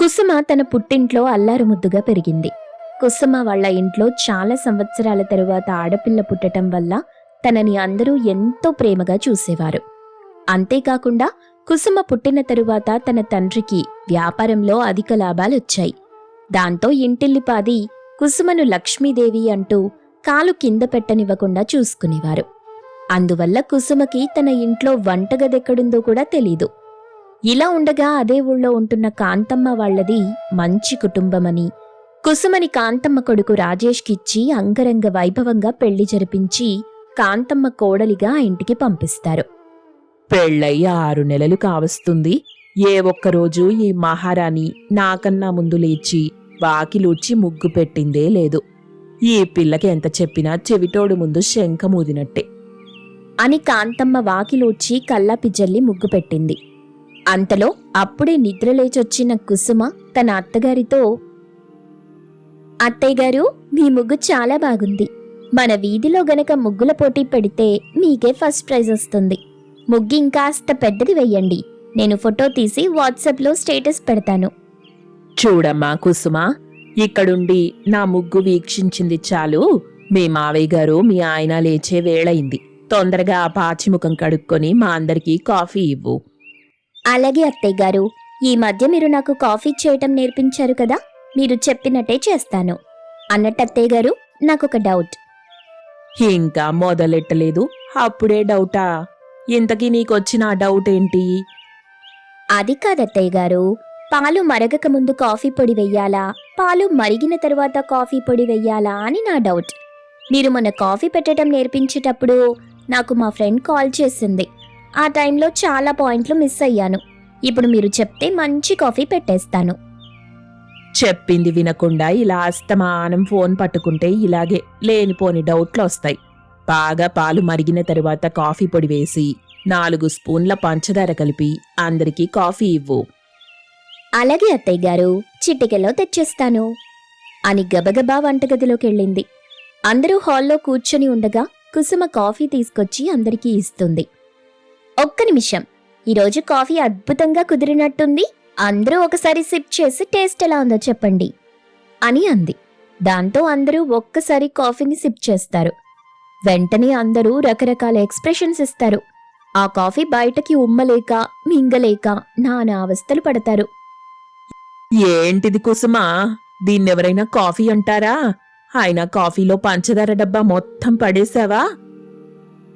కుసుమ తన పుట్టింట్లో అల్లారుముద్దుగా పెరిగింది. కుసుమ వాళ్ళ ఇంట్లో చాలా సంవత్సరాల తరువాత ఆడపిల్ల పుట్టటం వల్ల తనని అందరూ ఎంతో ప్రేమగా చూసేవారు. అంతేకాకుండా కుసుమ పుట్టిన తరువాత తన తండ్రికి వ్యాపారంలో అధిక లాభాలొచ్చాయి. దాంతో ఇంటిల్లిపాది కుసుమను లక్ష్మీదేవి అంటూ కాలు కింద పెట్టనివ్వకుండా చూసుకునేవారు. అందువల్ల కుసుమకి తన ఇంట్లో వంటగదెక్కడుందో కూడా తెలీదు. ఇలా ఉండగా అదే ఊళ్ళో ఉంటున్న కాంతమ్మ వాళ్లది మంచి కుటుంబమని, కుసుమని కాంతమ్మ కొడుకు రాజేష్కిచ్చి అంగరంగ వైభవంగా పెళ్లి జరిపించి కాంతమ్మ కోడలిగా ఆ ఇంటికి పంపిస్తారు. పెళ్ళయి 6 నెలలు కావస్తుంది. ఏ ఒక్కరోజు ఈ మహారాణి నాకన్నా ముందు లేచి వాకిలూడ్చి ముగ్గు పెట్టిందే లేదు. ఈ పిల్లకి ఎంత చెప్పినా చెవిటోడు ముందు శంఖమూదినట్టే అని కాంతమ్మ వాకిలూడ్చి కల్లాపి జల్లి ముగ్గు పెట్టింది. అంతలో అప్పుడే నిద్రలేచొచ్చిన కుసుమ తన అత్తగారితో, అత్తయ్యగారు, మీ ముగ్గు చాలా బాగుంది. మన వీధిలో గనక ముగ్గుల పోటీ పెడితే మీకే ఫస్ట్ ప్రైజ్ వస్తుంది. ముగ్గు ఇంకాస్త పెద్దది వెయ్యండి. నేను ఫోటో తీసి వాట్సాప్లో స్టేటస్ పెడతాను. చూడమ్మా కుసుమ, ఇక్కడుండి నా ముగ్గు వీక్షించింది చాలు. మీ మావయ్య గారు మీ ఆయన లేచే వేళయింది. తొందరగా ఆ పాచిముఖం కడుక్కొని మా అందరికీ కాఫీ ఇవ్వు. అలాగే అత్తయ్యగారు, ఈ మధ్య మీరు నాకు కాఫీ చేయటం నేర్పించారు కదా, మీరు చెప్పినట్టే చేస్తాను. అన్నట్టు అత్తయ్యగారు, నాకొక డౌట్. ఇంకా మొదలెట్టలేదు, అప్పుడే డౌటా? ఇంతకీ నీకొచ్చిన ఆ డౌట్ ఏంటి? అది కాదత్తయ్యగారు, పాలు మరగక ముందు కాఫీ పొడి వెయ్యాలా, పాలు మరిగిన తరువాత కాఫీ పొడి వెయ్యాలా అని నా డౌట్. మీరు మొన్న కాఫీ పెట్టడం నేర్పించేటప్పుడు నాకు మా ఫ్రెండ్ కాల్ చేసింది. ఆ టైంలో చాలా పాయింట్లు మిస్ అయ్యాను. ఇప్పుడు మీరు చెప్తే మంచి కాఫీ పెట్టేస్తాను. చెప్పింది వినకుండా ఇలా అస్తమానం ఫోన్ పట్టుకుంటే ఇలాగే లేనిపోని డౌట్లు వస్తాయి. బాగా పాలు మరిగిన తరువాత కాఫీ పొడి వేసి 4 స్పూన్ల పంచదార కలిపి అందరికీ కాఫీ ఇవ్వు. అలాగే అత్తయ్యగారు, చిటికెలో తెచ్చేస్తాను అని గబగబా వంటగదిలోకెళ్ళింది. అందరూ హాల్లో కూర్చొని ఉండగా కుసుమ కాఫీ తీసుకొచ్చి అందరికీ ఇస్తుంది. ఒక్క నిమిషం, ఈరోజు కాఫీ అద్భుతంగా కుదిరినట్టుంది. అందరూ ఒకసారి సిప్ చేసి టేస్ట్ ఎలా ఉందో చెప్పండి అని అంది. దాంతో అందరూ ఒక్కసారి కాఫీని సిప్ చేస్తారు. వెంటనే అందరూ రకరకాల ఎక్స్ప్రెషన్స్ ఇస్తారు. ఆ కాఫీ బయటకి ఉమ్మలేక మింగలేక నానా అవస్థలు పడతారు. ఏంటిది కుసుమా, దీన్నెవరైనా కాఫీ అంటారా? అయినా కాఫీలో పంచదార డబ్బా మొత్తం పడేశావా?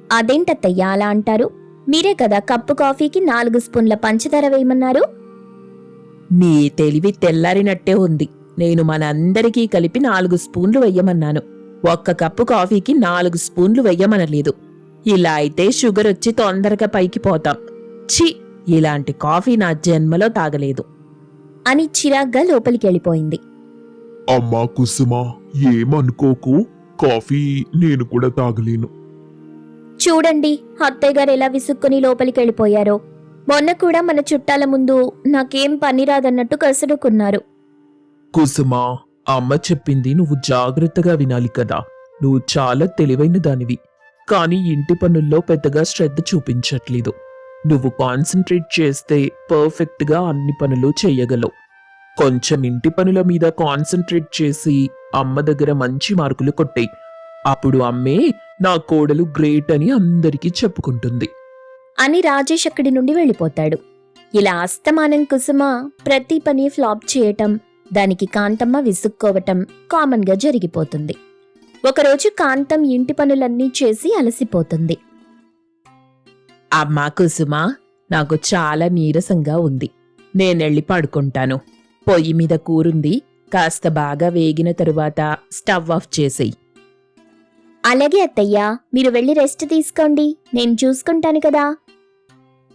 అదేంటత్తయ్యా అలా అంటారు? మీరే కదా కప్పు కాఫీకి 4 స్పూన్ల పంచదార వేయమన్నారు. నీ తెలివి తెల్లారినట్టే ఉంది. నేను మనందరికీ కలిపి 4 స్పూన్లు వెయ్యమన్నాను. 1 కప్పు కాఫీకి 4 స్పూన్లు వెయ్యమనలేదు. ఇలా అయితే షుగర్ వచ్చి తొందరగా పైకి పోతాం. ఛీ, ఇలాంటి కాఫీ నా జన్మలో తాగలేదు అని చిరాగ్గా లోపలికెళ్ళిపోయింది. అమ్మా కుసుమా, ఏమనుకోకు, కాఫీ నేను కూడా తాగలేను. చూడండి అత్తయ్య గారు ఎలా విసుక్కుని లోపలికెళ్ళిపోయారో. మొన్న కూడా మన చుట్టాల ముందు నాకేం పని రాదన్నట్టు కసురుకున్నారు. కుసుమా, అమ్మ చెప్పింది నువ్వు జాగ్రత్తగా వినాలి కదా. నువ్వు చాలా తెలివైన దానివి, కానీ ఇంటి పనుల్లో పెద్దగా శ్రద్ధ చూపించట్లేదు. నువ్వు కాన్సన్ట్రేట్ చేస్తే పర్ఫెక్ట్గా అన్ని పనులు చెయ్యగలవు. కొంచెం ఇంటి పనుల మీద కాన్సన్ట్రేట్ చేసి అమ్మ దగ్గర మంచి మార్కులు కొట్టేయి. అప్పుడు అమ్మే నా కోడలు గ్రేట్ అని అందరికీ చెప్పుకుంటుంది అని రాజేష్ అక్కడి నుండి వెళ్ళిపోతాడు. ఇలా అస్తమానం కుసుమ ప్రతి పని ఫ్లాప్ చేయటం, దానికి కాంతమ్మ విసుక్కోవటం కామన్గా జరిగిపోతుంది. ఒకరోజు కాంతం ఇంటి పనులన్నీ చేసి అలసిపోతుంది. అమ్మా కుసుమా, నాకు చాలా నీరసంగా ఉంది. నేనెళ్ళి పడుకుంటాను. పొయ్యి మీద కూరుంది, కాస్త బాగా వేగిన తరువాత స్టవ్ ఆఫ్ చేసేయి. అలాగే అత్తయ్యా, మీరు వెళ్ళి రెస్ట్ తీసుకోండి, నేను చూసుకుంటాను కదా.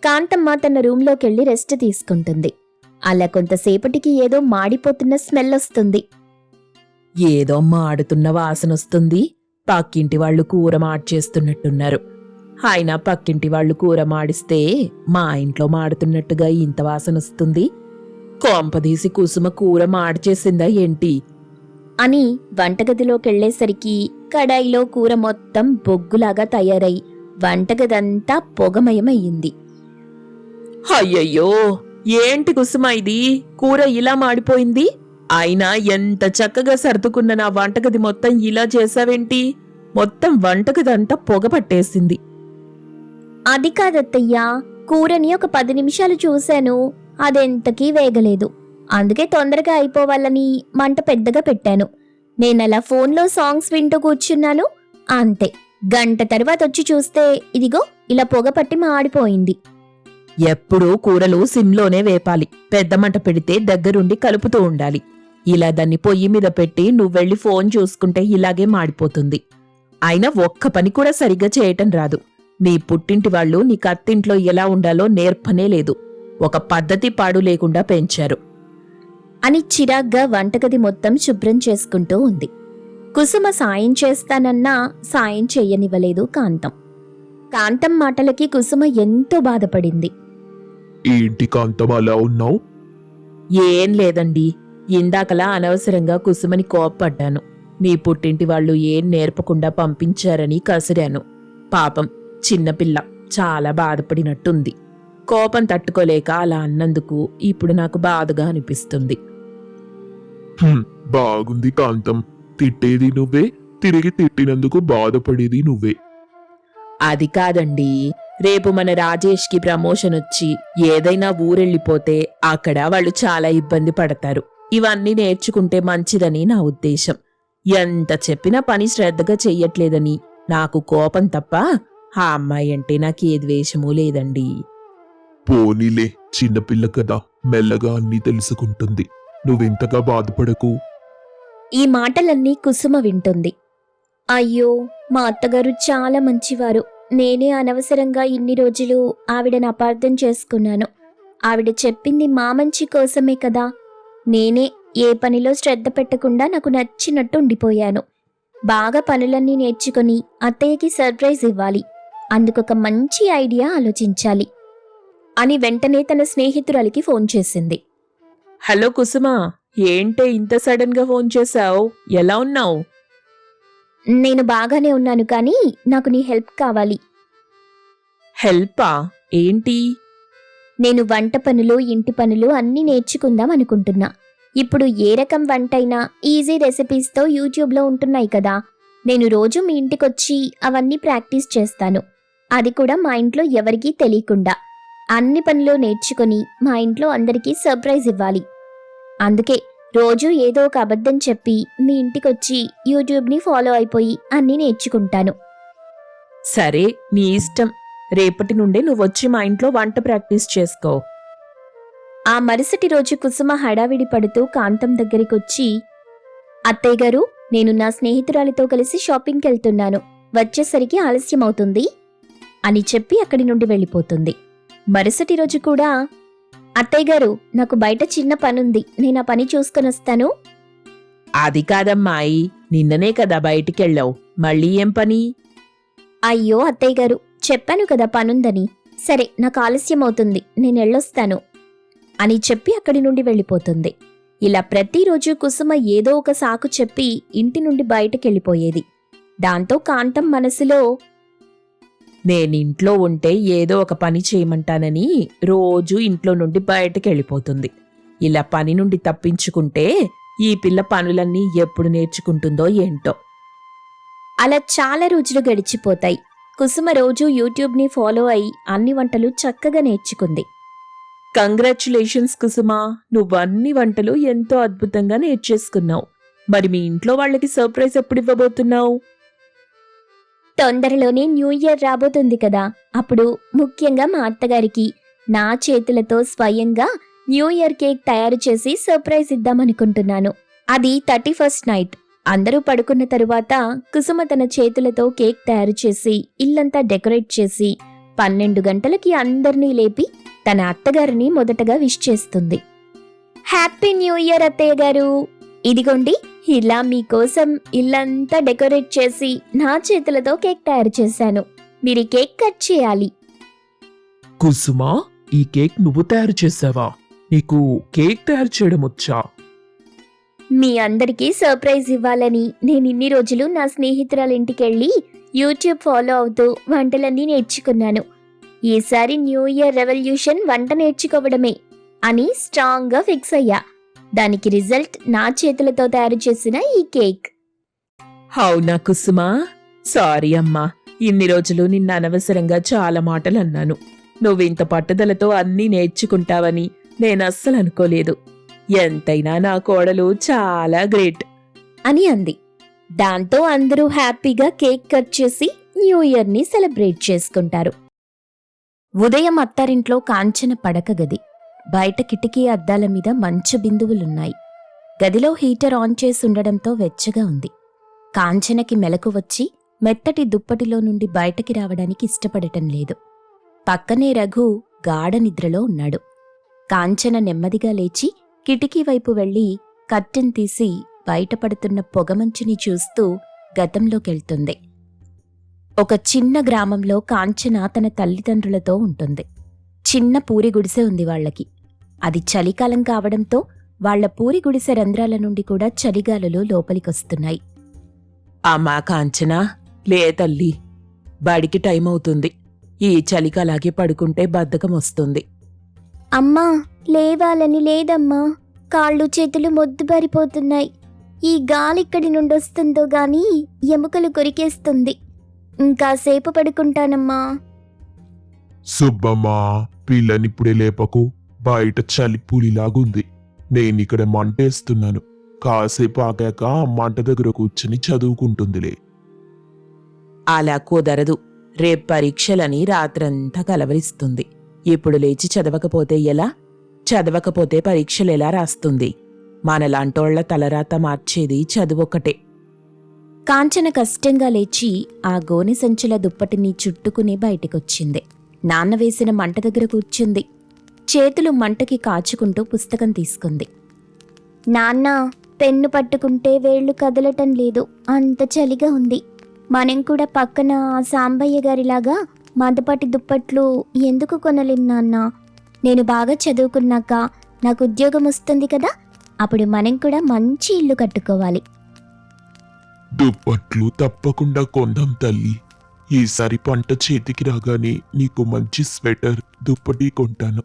కాంతమ్మ తన రూంలోకెళ్ళి రెస్ట్ తీసుకుంటుంది. అలా కొంతసేపటికి ఏదో మాడిపోతున్న స్మెల్ వస్తుంది. ఏదో మాడుతున్న వాసనొస్తుంది. పక్కింటి వాళ్ళు కూర మాడ్చేస్తున్నట్టున్నారు. అయినా పక్కింటి వాళ్ళు కూర మాడిస్తే మా ఇంట్లో మాడుతున్నట్టుగా ఇంత వాసనొస్తుంది. కొంపదీసి కుసుమ కూర మాడిచేసిందా ఏంటి అని వంటగదిలోకెళ్లేసరికి కడాయిలో కూర మొత్తం బొగ్గులాగా తయారై వంటగదంతా పొగమయమయ్యింది. అయ్యయ్యో, ఏంటి కుసుమ ఇది? కూర ఇలా మాడిపోయింది? అయినా ఎంత చక్కగా సర్దుకున్న నా వంటగది మొత్తం ఇలా చేసావేంటి? మొత్తం వంటగదంతా పొగ పట్టేసింది. అది కాదత్తయ్యా, కూరని ఒక 10 నిమిషాలు చూశాను, అదెంతకీ వేగలేదు. అందుకే తొందరగా అయిపోవాలని మంట పెద్దగా పెట్టాను. నేనలా ఫోన్లో సాంగ్స్ వింటూ కూర్చున్నాను, అంతే. గంట తర్వాత వచ్చి చూస్తే ఇదిగో ఇలా పొగ పట్టి మాడిపోయింది. ఎప్పుడూ కూరలు సిమ్లోనే వేపాలి. పెద్ద మంట పెడితే దగ్గరుండి కలుపుతూ ఉండాలి. ఇలా దాన్ని పొయ్యి మీద పెట్టి నువ్వెళ్ళి ఫోన్ చూసుకుంటే ఇలాగే మాడిపోతుంది. అయినా ఒక్క పని కూడా సరిగ్గా చేయటం రాదు. నీ పుట్టింటి వాళ్ళు నీకు అత్తింట్లో ఎలా ఉండాలో నేర్పనే లేదు. ఒక పద్ధతి పాడు లేకుండా పెంచారు అని చిరాగ్గా వంటగది మొత్తం శుభ్రం చేసుకుంటూ ఉంది. కుసుమ సాయం చేస్తానన్నా సాయం చెయ్యనివ్వలేదు కాంతం. కాంతం మాటలకి కుసుమ ఎంతో బాధపడింది. ఏంటి కాంతం అలా ఉన్నావు? ఏం లేదండి, ఇందాకలా అనవసరంగా కుసుమని కోప్పడ్డాను. నీ పుట్టింటి వాళ్ళు ఏం నేర్పకుండా పంపించారని కసిరాను. పాపం చిన్నపిల్ల చాలా బాధపడినట్టుంది. కోపం తట్టుకోలేక అలా అన్నందుకు ఇప్పుడు నాకు బాధగా అనిపిస్తుంది. బాగుంది కాంతం. తిట్టేది నువ్వే, తిరిగి తిట్టినందుకు బాధపడేది నువ్వే. అది కాదండి, రేపు మన రాజేష్కి ప్రమోషన్ వచ్చి ఏదైనా ఊరెళ్ళిపోతే అక్కడ వాళ్ళు చాలా ఇబ్బంది పడతారు. ఇవన్నీ నేర్చుకుంటే మంచిదని నా ఉద్దేశం. ఎంత చెప్పినా పని శ్రద్ధగా చెయ్యట్లేదని నాకు కోపం తప్ప ఆ అమ్మాయి అంటే నాకే ద్వేషమూ లేదండి. పోనీలే, చిన్నపిల్ల కదా, మెల్లగా అన్నీ తెలుసుకుంటుంది. నువ్వెంతగా బాధపడకు. ఈ మాటలన్నీ కుసుమ వింటుంది. అయ్యో, మా అత్తగారు చాలా మంచివారు. నేనే అనవసరంగా ఇన్ని రోజులు ఆవిడని అపార్థం చేసుకున్నాను. ఆవిడ చెప్పింది మా మంచి కోసమే కదా. నేనే ఏ పనిలో శ్రద్ధ పెట్టకుండా నాకు నచ్చినట్టు ఉండిపోయాను. బాగా పనులన్నీ నేర్చుకుని అత్తయ్యకి సర్ప్రైజ్ ఇవ్వాలి. అందుకొక మంచి ఐడియా ఆలోచించాలి అని వెంటనే తన స్నేహితురాలికి ఫోన్ చేసింది. హలో కుసుమా, ఏంటే ఇంత సడన్ గా ఫోన్ చేశావు? ఎలా ఉన్నావు? నేను బాగానే ఉన్నాను, కానీ నాకు నీ హెల్ప్ కావాలి. హెల్పా? ఏంటి? నేను వంట పనులు, ఇంటి పనులు అన్నీ నేర్చుకుందాం అనుకుంటున్నా. ఇప్పుడు ఏ రకం వంటైనా ఈజీ రెసిపీస్తో యూట్యూబ్లో ఉంటున్నాయి కదా. నేను రోజు మీ ఇంటికొచ్చి అవన్నీ ప్రాక్టీస్ చేస్తాను. అది కూడా మా ఇంట్లో ఎవరికీ తెలియకుండా. అన్ని పనులు నేర్చుకుని మా ఇంట్లో అందరికీ సర్ప్రైజ్ ఇవ్వాలి. అందుకే రోజు ఏదో ఒక అబద్ధం చెప్పి మీ ఇంటికొచ్చి యూట్యూబ్ని ఫాలో అయిపోయి అన్నీ నేర్చుకుంటాను. సరే, నీ ఇష్టం. రేపటి నుండే నువ్వొచ్చి మా ఇంట్లో వంట ప్రాక్టీస్ చేసుకో. ఆ మరుసటి రోజు కుసుమ హడావిడి పడుతూ కాంతం దగ్గరికొచ్చి, అత్తయ్య గారు, నేను నా స్నేహితురాలితో కలిసి షాపింగ్కి వెళ్తున్నాను. వచ్చేసరికి ఆలస్యం అవుతుంది అని చెప్పి అక్కడి నుండి వెళ్ళిపోతుంది. మరుసటి రోజు కూడా, అత్తయ్య గారు, నాకు బయట చిన్న పనుంది, నేను ఆ పని చూసుకొని వస్తాను. అది కాదమ్మాయి, నిన్ననే కదా బయటికెళ్ళావు, మళ్ళీ ఏం పని? అయ్యో అత్తయ్య గారు, చెప్పాను కదా పనుందని. సరే, నాకు ఆలస్యం అవుతుంది, నేను వెళ్ళొస్తాను అని చెప్పి అక్కడి నుండి వెళ్ళిపోతుంది. ఇలా ప్రతిరోజు కుసుమ ఏదో ఒక సాకు చెప్పి ఇంటి నుండి బయటకెళ్ళిపోయేది. దాంతో కాంతం మనసులో, నేనింట్లో ఉంటే ఏదో ఒక పని చేయమంటానని రోజూ ఇంట్లో నుండి బయటకెళ్ళిపోతుంది. ఇలా పని నుండి తప్పించుకుంటే ఈ పిల్ల పనులన్నీ ఎప్పుడు నేర్చుకుంటుందో ఏంటో. అలా చాలా రోజులు గడిచిపోతాయి. కుసుమ రోజు యూట్యూబ్ని ఫాలో అయి అన్ని వంటలు చక్కగా నేర్చుకుంది. కంగ్రాచ్యులేషన్స్ కుసుమా, నువ్వన్ని వంటలు ఎంతో అద్భుతంగా నేర్చేసుకున్నావు. మరి మీ ఇంట్లో వాళ్ళకి సర్ప్రైజ్ ఎప్పుడు ఇవ్వబోతున్నావు? తొందరలోనే న్యూ ఇయర్ రాబోతుంది కదా. అప్పుడు ముఖ్యంగా మా అత్తగారికి నా చేతులతో స్వయంగా న్యూ ఇయర్ కేక్ తయారు చేసి సర్ప్రైజ్ ఇద్దామనుకుంటున్నాను. అది 31st నైట్. అందరూ పడుకున్న తరువాత కుసుమ తన చేతులతో కేక్ తయారు చేసి ఇల్లంతా డెకరేట్ చేసి 12 గంటలకి అందర్నీ లేపి తన అత్తగారిని మొదటగా విష్ చేస్తుంది. హ్యాపీ న్యూ ఇయర్ అత్తయ్య గారు, ఇదిగోండి, ఇలా మీకోసం ఇల్లంతా డెకరేట్ చేసి నా చేతులతో కేక్ తయారు చేశాను. మీరు కేక్ కట్ చేయాలి. కుసుమా, ఈ కేక్ నువ్వు తయారు చేసావా? నీకు కేక్ తయారు చేయడం వచ్చా? మీ అందరికీ సర్ప్రైజ్ ఇవ్వాలని నేను ఇన్ని రోజులు నా స్నేహితురాల ఇంటికెళ్ళి యూట్యూబ్ ఫాలో అవుతూ వంటలన్నీ నేర్చుకున్నాను. ఈసారి న్యూ ఇయర్ రెవల్యూషన్ వంట నేర్చుకోవడమే. అని స్ట్రాంగ్గా ఫిక్స్ అయ్యా. దానికి రిజల్ట్ నా చేతులతో తయారు చేసిన ఈ కేక్. అవునా కుసుమా? సారీ అమ్మా, ఇన్ని రోజులు నిన్న అనవసరంగా చాలా మాటలు అన్నాను. నువ్వింత పట్టుదలతో అన్నీ నేర్చుకుంటావని నేనస్సలు అనుకోలేదు. ఎంతైనా నా కోడలు చాలా గ్రేట్ అని అంది. దాంతో అందరూ హ్యాపీగా కేక్ కట్ చేసి న్యూ ఇయర్ని సెలబ్రేట్ చేసుకుంటారు. ఉదయం అత్తారింట్లో కాంచన పడక గది. బయట కిటికీ అద్దాల మీద మంచు బిందువులున్నాయి. గదిలో హీటర్ ఆన్ చేసి ఉండడంతో వెచ్చగా ఉంది. కాంచనకి మెలకు వచ్చి మెత్తటి దుప్పటిలో నుండి బయటకి రావడానికి ఇష్టపడటం లేదు. పక్కనే రఘు గాఢ నిద్రలో ఉన్నాడు. కాంచన నెమ్మదిగా లేచి కిటికీ వైపు వెళ్లి కర్టెన్ తీసి బయటపడుతున్న పొగమంచుని చూస్తూ గతంలోకెళ్తుంది. ఒక చిన్న గ్రామంలో కాంచన తన తల్లిదండ్రులతో ఉంటుంది. చిన్న పూరి గుడిసె ఉంది వాళ్లకి. అది చలికాలం కావడంతో వాళ్ల పూరి గుడిసె రంధ్రాల నుండి కూడా చలిగాలులు లోపలికొస్తున్నాయి. అమ్మా కాంచనా, లే తల్లి, బడికి టైం అవుతుంది. ఈ చలికి అలాగే పడుకుంటే బద్ధకం వస్తుంది. అమ్మా, లేవాలని లేదమ్మా, కాళ్ళు చేతులు మొద్దుబారిపోతున్నాయి. ఈ గాలిక్కడి నుండొస్తుందో గాని ఎముకలు కొరికేస్తుంది. ఇంకాసేపు పడుకుంటానమ్మా. సుబ్బమ్మా, పిల్లనిప్పుడే లేపకు. బయట చలి పులిలాగుంది. నేనిక్కడ మంటేస్తున్నాను. కాసేపు ఆగాక మంట దగ్గర కూర్చుని చదువుకుంటుందిలే. అలా కుదరదు. రేపు పరీక్షలని రాత్రంతా కలవరిస్తుంది. ఇప్పుడు లేచి చదవకపోతే ఎలా? చదవకపోతే పరీక్షలెలా రాస్తుంది? మనలాంటోళ్ల తలరాత మార్చేది చదువొక్కటే. కాంచన కష్టంగా లేచి ఆ గోనె సంచుల దుప్పటిని చుట్టుకుని బయటికొచ్చింది. నాన్న వేసిన మంట దగ్గర కూర్చుంది. చేతులు మంటకి కాచుకుంటూ పుస్తకం తీసుకుంది. నాన్న, పెన్ను పట్టుకుంటే వేళ్లు కదలటం లేదు, అంత చలిగా ఉంది. మనం కూడా పక్కన ఆ సాంబయ్య గారిలాగా మందపాటి దుప్పట్లు ఎందుకు కొనలేం నాన్న? నేను బాగా చదువుకున్నాక నాకు ఉద్యోగం వస్తుంది కదా, అప్పుడు మనం కూడా మంచి ఇల్లు కట్టుకోవాలి. దుప్పట్లు తప్పకుండా కొందాం తల్లి. ఈసారి పంట చేతికి రాగానే నీకు మంచి స్వెటర్, దుప్పటి కొంటాను.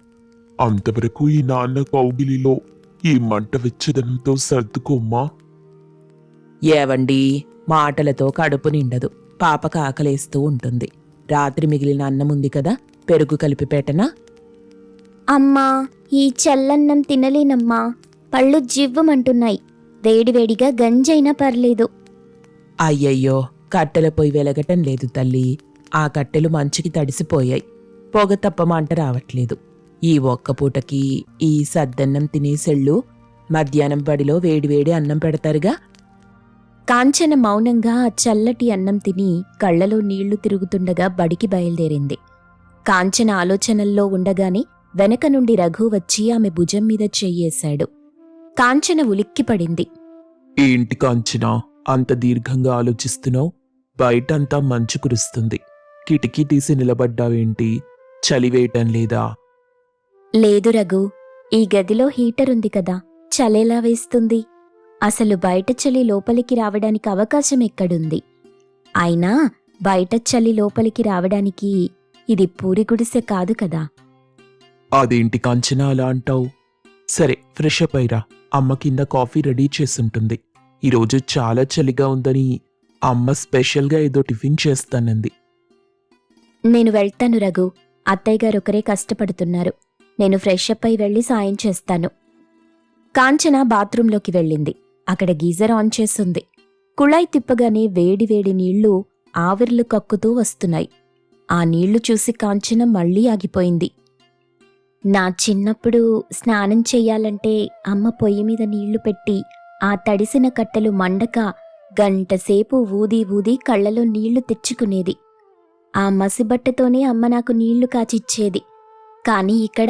అంతవరకు ఈ నాన్న కౌగిలిలో ఈ మంట వెచ్చదనంతో సర్దుకోమ్మా. ఏవండి, మాటలతో కడుపు నిండదు. పాపకు ఆకలేస్తూ ఉంటుంది. రాత్రి మిగిలిన అన్నముంది కదా, పెరుగు కలిపి పెట్టనా? అమ్మా, ఈ చల్లన్నం తినలేనమ్మా, పళ్ళు జివ్వమంటున్నాయి. వేడివేడిగా గంజైనా పర్లేదు. అయ్యయ్యో, కట్టెల పొయ్యి వెలగటం లేదు తల్లి. ఆ కట్టెలు మంచుకి తడిసిపోయాయి. పొగ తప్ప మంట రావట్లేదు. ఈ ఒక్క పూటకి ఈ సద్దన్నం తినేసెళ్ళు. మధ్యాహ్నం బడిలో వేడివేడి అన్నం పెడతారుగా. కాంచన మౌనంగా ఆ చల్లటి అన్నం తిని కళ్లలో నీళ్లు తిరుగుతుండగా బడికి బయలుదేరింది. కాంచన ఆలోచనల్లో ఉండగానే వెనక నుండి రఘు వచ్చి ఆమె భుజం మీద చెయ్యేశాడు. కాంచన ఉలిక్కిపడింది. ఏంటి కాంచనా, అంత దీర్ఘంగా ఆలోచిస్తున్నావు? బయటంతా మంచు కురుస్తుంది. కిటికీ తీసి నిలబడ్డావేంటి? చలివేయటం లేదా? లేదు రఘు, ఈ గదిలో హీటర్ ఉంది కదా, చలేలా వేస్తుంది. అసలు బయట చలి లోపలికి రావడానికి అవకాశం ఎక్కడుంది? అయినా బయట చలి లోపలికి రావడానికి ఇది పూరి గుడిసె కాదు కదా. అదేంటి కాంచనా అలా అంటావు? సరే, ఫ్రెష్ అప్ అయిరా. అమ్మ కింద కాఫీ రెడీ చేసుంటుంది. ఈరోజు చాలా చలిగా ఉందని అమ్మ స్పెషల్గా ఏదో టిఫిన్ చేస్తానంది. నేను వెళ్తాను రఘు, అత్తయ్య గారు ఒకరే కష్టపడుతున్నారు. నేను ఫ్రెష్ అప్ అయి వెళ్ళి సాయం చేస్తాను. కాంచన బాత్రూంలోకి వెళ్ళింది. అక్కడ గీజర్ ఆన్ చేసుంది. కుళాయి తిప్పగానే వేడివేడి నీళ్లు ఆవిర్లు కక్కుతూ వస్తున్నాయి. ఆ నీళ్లు చూసి కాంచన మళ్లీ ఆగిపోయింది. నా చిన్నప్పుడు స్నానం చెయ్యాలంటే అమ్మ పొయ్యి మీద నీళ్లు పెట్టి ఆ తడిసిన కట్టెలు మండక గంటసేపు ఊదీ ఊదీ కళ్లలో నీళ్లు తెచ్చుకునేది. ఆ మసిబట్టతోనే అమ్మ నాకు నీళ్లు కాచిచ్చేది. కానీ ఇక్కడ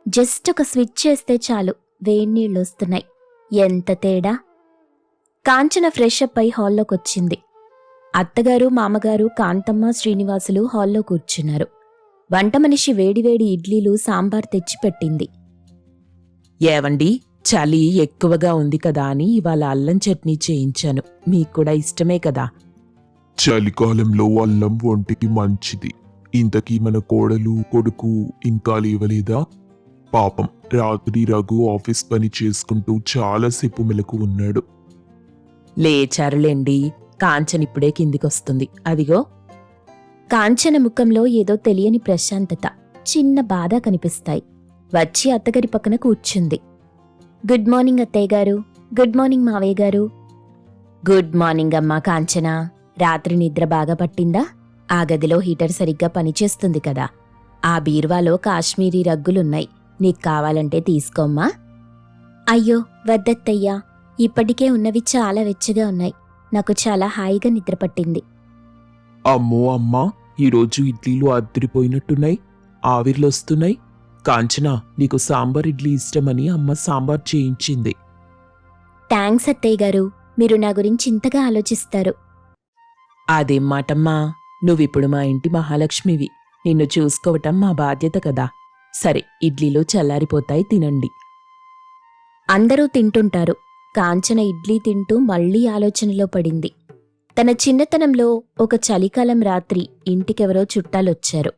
జస్ట్ ఒక స్విచ్ చేస్తే చాలు, వేడినీళ్ళొస్తున్నాయి. ఎంత తేడా! కాంచన ఫ్రెష్ అప్ అయి హాల్లోకొచ్చింది. అత్తగారు, మామగారు, కాంతమ్మ, శ్రీనివాసులు హాల్లో కూర్చున్నారు. వంట మనిషి వేడివేడి ఇడ్లీలు, సాంబార్ తెచ్చిపెట్టింది. ఏవండి, చలి ఎక్కువగా ఉంది కదా అని ఇవాళ అల్లం చట్నీ చేయించాను. మీకు కూడా ఇష్టమే కదా. చలికాలంలో అల్లం ఒంటికి మంచిది. ఇంతకీ మన కోడలు, కొడుకు ఇంకా లేవలేదా? పాపం రాత్రి రఘు ఆఫీస్ పని చేసుకుంటూ చాలాసేపు మెలకు ఉన్నాడు. లేచారులేండి, కాంచనిప్పుడే కిందికొస్తుంది. అదిగో. కాంచన ముఖంలో ఏదో తెలియని ప్రశాంతత, చిన్న బాధ కనిపిస్తాయి. వచ్చి అత్తగారి పక్కన కూర్చుంది. గుడ్ మార్నింగ్ అత్తయ్య గారు. గుడ్ మార్నింగ్ మావయ్య గారు. గుడ్ మార్నింగ్ అమ్మా కాంచన. రాత్రి నిద్ర బాగా పట్టిందా? ఆ గదిలో హీటర్ సరిగ్గా పనిచేస్తుంది కదా. ఆ బీరువాలో కాశ్మీరీ రగ్గులున్నాయి, నీకు కావాలంటే తీసుకోమ్మా. అయ్యో వద్దత్తయ్యా, ఇప్పటికే ఉన్నవి చాలా వెచ్చగా ఉన్నాయి. నాకు చాలా హాయిగా నిద్రపట్టింది. అమ్మో అమ్మా, ఈరోజు ఇడ్లీలు అద్దరిపోయినట్టున్నాయి, ఆవిర్లొస్తున్నాయి. కాంచన, నీకు సాంబార్ ఇడ్లీ ఇష్టమని అమ్మ సాంబార్ చేయించింది. థ్యాంక్స్ అత్తయ్య గారు, మీరు నా గురించి ఇంతగా ఆలోచిస్తారు. అదేం మాటమ్మా, నువ్విప్పుడు మా ఇంటి మహాలక్ష్మివి. నిన్ను చూసుకోవటం మా బాధ్యత కదా. సరే, ఇడ్లీలు చల్లారిపోతాయి, తినండి. అందరూ తింటుంటారు. కాంచన ఇడ్లీ తింటూ మళ్లీ ఆలోచనలో పడింది. తన చిన్నతనంలో ఒక చలికాలం రాత్రి ఇంటికెవరో చుట్టాలొచ్చారు.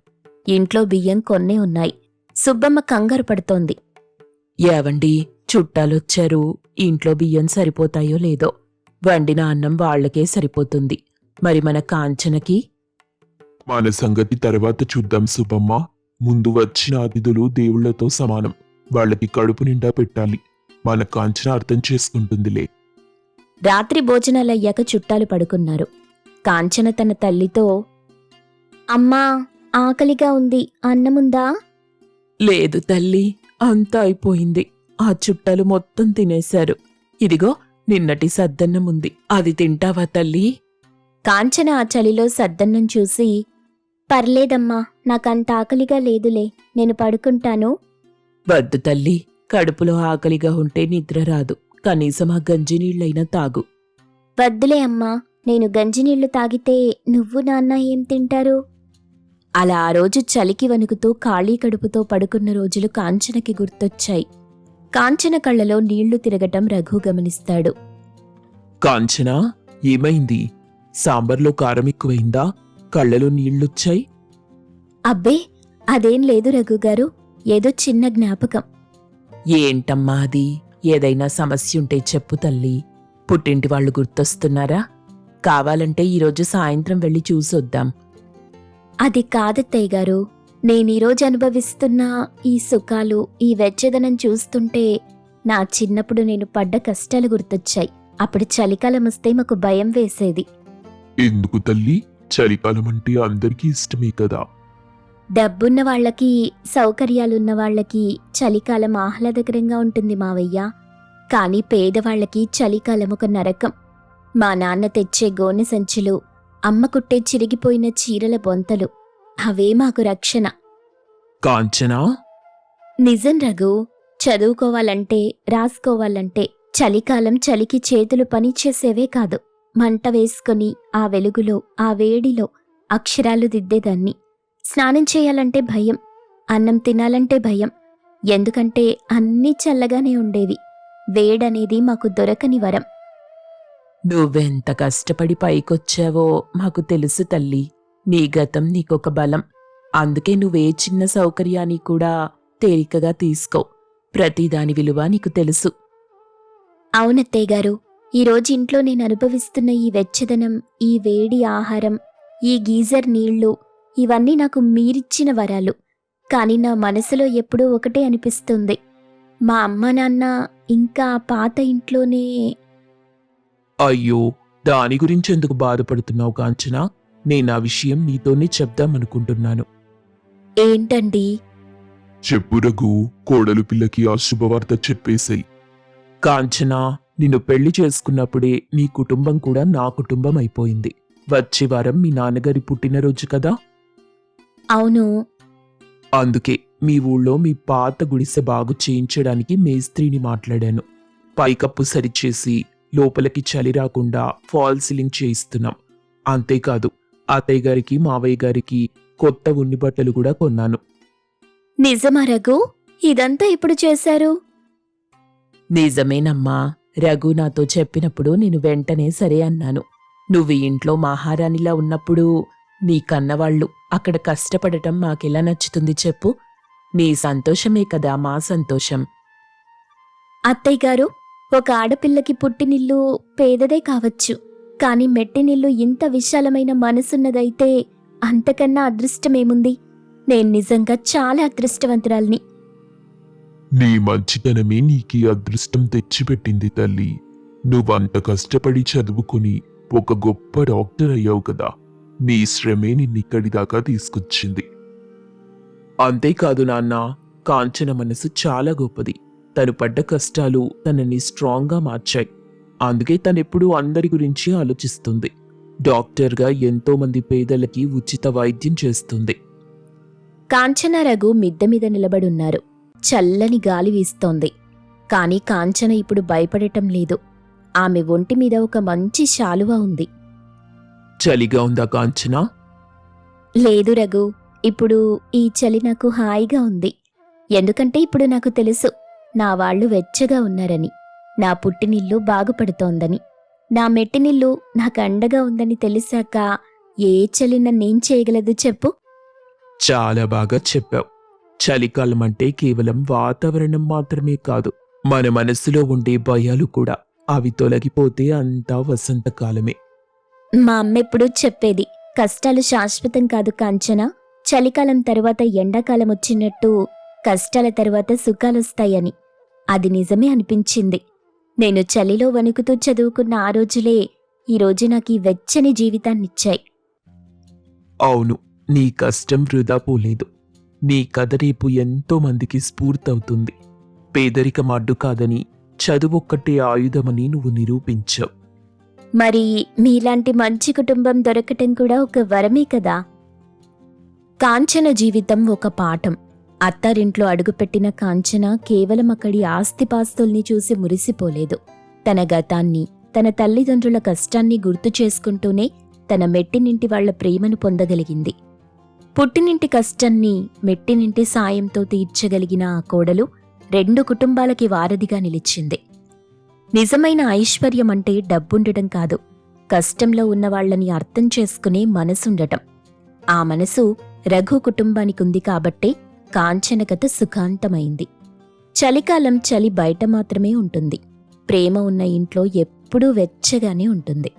ఇంట్లో బియ్యం కొన్నే ఉన్నాయి. సుబ్బమ్మ కంగారు పడుతోంది. ఏవండి, చుట్టాలొచ్చారు, ఇంట్లో బియ్యం సరిపోతాయో లేదో. వండిన అన్నం వాళ్లకే సరిపోతుంది. మరి మన కాంచనకి? మన సంగతి తర్వాత చూద్దాం సుబ్బమ్మ. ముందు వచ్చిన అతిథులు దేవుళ్లతో సమానం, వాళ్ళకి కడుపు నిండా పెట్టాలి. మన కాంచన అర్థం చేసుకుంటుందిలే. రాత్రి భోజనాలయ్యాక చుట్టాలు పడుకున్నారు. కాంచన తన తల్లితో, అమ్మా ఆకలిగా ఉంది, అన్నముందా? లేదు తల్లి, అంతా అయిపోయింది. ఆ చుట్టాలు మొత్తం తినేశారు. ఇదిగో నిన్నటి సద్దన్నముంది, అది తింటావా తల్లి? కాంచన ఆ చలిలో సద్దన్నం చూసి, పర్లేదమ్మా, నాకంత ఆకలిగా లేదులే, నేను పడుకుంటాను. వద్దు తల్లి, కడుపులో ఆకలిగా ఉంటే నిద్ర రాదు. కనీసం ఆ గంజి నీళ్ళైనా తాగు. వద్దులే అమ్మా, నేను గంజినీళ్లు తాగితే నువ్వు నాన్న ఏం తింటారు? అలా ఆ రోజు చలికి వణుకుతూ ఖాళీ కడుపుతో పడుకున్న రోజులు కాంచనకి గుర్తొచ్చాయి. కాంచన కళ్ళలో నీళ్లు తిరగటం రఘు గమనిస్తాడు. కాంచన, ఏమైంది? సాంబార్లో కారం ఎక్కువైందా? కళ్ళలో నీళ్లొచ్చాయి. అబ్బే అదేం లేదు రఘుగారు, ఏదో చిన్న జ్ఞాపకం. ఏంటమ్మా అది? ఏదైనా సమస్యుంటే చెప్పు తల్లి. పుట్టింటి వాళ్ళు గుర్తొస్తున్నారా? కావాలంటే ఈరోజు సాయంత్రం వెళ్ళి చూసొద్దాం. అది కాదత్తయ్య గారు, నేనీరోజు అనుభవిస్తున్న ఈ సుఖాలు, ఈ వెచ్చదనం చూస్తుంటే నా చిన్నప్పుడు నేను పడ్డ కష్టాలు గుర్తొచ్చాయి. అప్పుడు చలికాలం వస్తే మాకు భయం వేసేది. ఎందుకు తల్లి? చలికాలం అంటే అందరికీ ఇష్టమే కదా. డబ్బున్న వాళ్ళకి, సౌకర్యాలున్న వాళ్ళకి చలికాలం ఆహ్లాదకరంగా ఉంటుంది మావయ్య. కానీ పేదవాళ్లకి చలికాలం ఒక నరకం. మా నాన్న తెచ్చే గోనె సంచులు, అమ్మ కుట్టే చిరిగిపోయిన చీరల బొంతలు, అవే మాకు రక్షణ. కాంచనా, నిజం రఘు, చదువుకోవాలంటే, రాసుకోవాలంటే చలికాలం చలికి చేతులు పనిచేసేవే కాదు. మంట వేసుకొని ఆ వెలుగులో, ఆ వేడిలో అక్షరాలు దిద్దేదాన్ని. స్నానం చేయాలంటే భయం, అన్నం తినాలంటే భయం. ఎందుకంటే అన్నీ చల్లగానే ఉండేవి. వేడనేది మాకు దొరకని వరం. నువ్వెంత కష్టపడి పైకొచ్చావో మాకు తెలుసు తల్లి. నీ గతం నీకొక బలం. అందుకే నువ్వే చిన్న సౌకర్యాన్ని కూడా తేలికగా తీసుకో. ప్రతిదాని విలువ నీకు తెలుసు. అవునత్తయ్య గారు, ఈరోజు ఇంట్లో నేను అనుభవిస్తున్న ఈ వెచ్చదనం, ఈ వేడి ఆహారం, ఈ గీజర్ నీళ్లు, ఇవన్నీ నాకు మీరిచ్చిన వరాలు. కాని నా మనసులో ఎప్పుడూ ఒకటే అనిపిస్తుంది, మా అమ్మ నాన్న ఇంకా ఆ పాత ఇంట్లోనే. అయ్యో, దాని గురించి ఎందుకు బాధపడుతున్నావు కాంచనా? నేను ఆ విషయం నీతోనే చెప్దామనుకుంటున్నాను. ఏంటండి? చెప్పు రఘు, కోడలు పిల్లకి ఆ శుభవార్త చెప్పేశాయి. కాంచనా, నిన్ను పెళ్లి చేసుకున్నప్పుడే నీ కుటుంబం కూడా నా కుటుంబం అయిపోయింది. వచ్చే వారం మీ నాన్నగారి పుట్టినరోజు కదా. అవును. అందుకే మీ ఊళ్ళో మీ పాత గుడిసె బాగు చేయించడానికి మేస్త్రీని మాట్లాడాను. పైకప్పు సరిచేసి లోపలికి చలి రాకుండా ఫాల్ సీలింగ్ చేయిస్తున్నాం. అంతేకాదు, అత్తయ్య గారికి, మావయ్య గారికి కొత్త ఉన్ని బట్టలు కూడా కొన్నాను. నిజమా రఘు? ఇదంతా ఎప్పుడు చేశారు? నిజమేనమ్మా. రఘు నాతో చెప్పినప్పుడు నేను వెంటనే సరే అన్నాను. నువ్వు ఈ ఇంట్లో మహారాణిలా ఉన్నప్పుడు నీ కన్నవాళ్లు అక్కడ కష్టపడటం మాకెలా నచ్చుతుంది చెప్పు? నీ సంతోషమే కదా మా సంతోషం. అత్తయ్య గారు, ఒక ఆడపిల్లకి పుట్టినిల్లు పేదదే కావచ్చు, కాని మెట్టినిల్లు ఇంత విశాలమైన మనసున్నదైతే అంతకన్నా అదృష్టమేముంది? నేను నిజంగా చాలా అదృష్టవంతురాల్ని. నీ మంచితనమే నీకీ అదృష్టం తెచ్చిపెట్టింది తల్లి. నువ్వంత కష్టపడి చదువుకుని ఒక గొప్ప డాక్టర్ అయ్యావు కదా. నీ శ్రమే నిన్నిక్కడి దాకా తీసుకొచ్చింది. అంతేకాదు నాన్న, కాంచన మనసు చాలా గొప్పది. తను పడ్డ కష్టాలు తనని స్ట్రాంగ్గా మార్చాయి. అందుకే తనెప్పుడూ అందరి గురించి ఆలోచిస్తుంది. డాక్టర్గా ఎంతో మంది పేదలకి ఉచిత వైద్యం చేస్తుంది. కాంచన, రఘు మిద్దె మీద నిలబడున్నారు. చల్లని గాలి వీస్తోంది. కాని కాంచన ఇప్పుడు భయపడటం లేదు. ఆమె ఒంటి మీద ఒక మంచి శాలువా ఉంది. చలిగా ఉందా కాంచన? లేదు రఘు, ఇప్పుడు ఈ చలి నాకు హాయిగా ఉంది. ఎందుకంటే ఇప్పుడు నాకు తెలుసు, నా వాళ్ళు వెచ్చగా ఉన్నారని, నా పుట్టినిల్లు బాగుపడుతోందని, నా మెట్టినిల్లు నాకు అండగా ఉందని తెలిసాక ఏ చలి నన్నేం చేయగలదు చెప్పు? చాలా బాగా చెప్పావు. చలికాలం అంటే కేవలం వాతావరణం మాత్రమే కాదు, మన మనసులో ఉండే భయాలు కూడా. అవి తొలగిపోతే అంతా వసంతకాలమే. మా అమ్మెప్పుడూ చెప్పేది, కష్టాలు శాశ్వతం కాదు కాంచన, చలికాలం తరువాత ఎండాకాలం వచ్చినట్టు కష్టాల తరువాత సుఖాలొస్తాయని. అది నిజమే అనిపించింది. నేను చలిలో వణుకుతూ చదువుకున్న ఆ రోజులే ఈరోజు నాకు ఈ వెచ్చని జీవితాన్నిచ్చాయి. అవును, నీ కష్టం వృధా పోలేదు. నీ కథ రేపు ఎంతో మందికి స్ఫూర్తవుతుంది. పేదరికం అడ్డు కాదని, చదువొక్కటే ఆయుధమని నువ్వు నిరూపించావు. మరి మీలాంటి మంచి కుటుంబం దొరకటం కూడా ఒక వరమే కదా. కాంచన జీవితం ఒక పాఠం. అత్తారింట్లో అడుగుపెట్టిన కాంచన కేవలం అక్కడి ఆస్తిపాస్తుల్ని చూసి మురిసిపోలేదు. తన గతాన్ని, తన తల్లిదండ్రుల కష్టాన్ని గుర్తు చేసుకుంటూనే తన మెట్టినింటి వాళ్ల ప్రేమను పొందగలిగింది. పుట్టినింటి కష్టాన్ని మెట్టినింటి సాయంతో తీర్చగలిగిన ఆ కోడలు 2 కుటుంబాలకి వారధిగా నిలిచింది. నిజమైన ఐశ్వర్యం అంటే డబ్బుండటం కాదు, కష్టంలో ఉన్నవాళ్లని అర్థం చేసుకునే మనసుండటం. ఆ మనసు రఘు కుటుంబానికుంది కాబట్టే కాంచన కథ సుఖాంతమైంది. చలికాలం చలి బయట మాత్రమే ఉంటుంది, ప్రేమ ఉన్న ఇంట్లో ఎప్పుడూ వెచ్చగానే ఉంటుంది.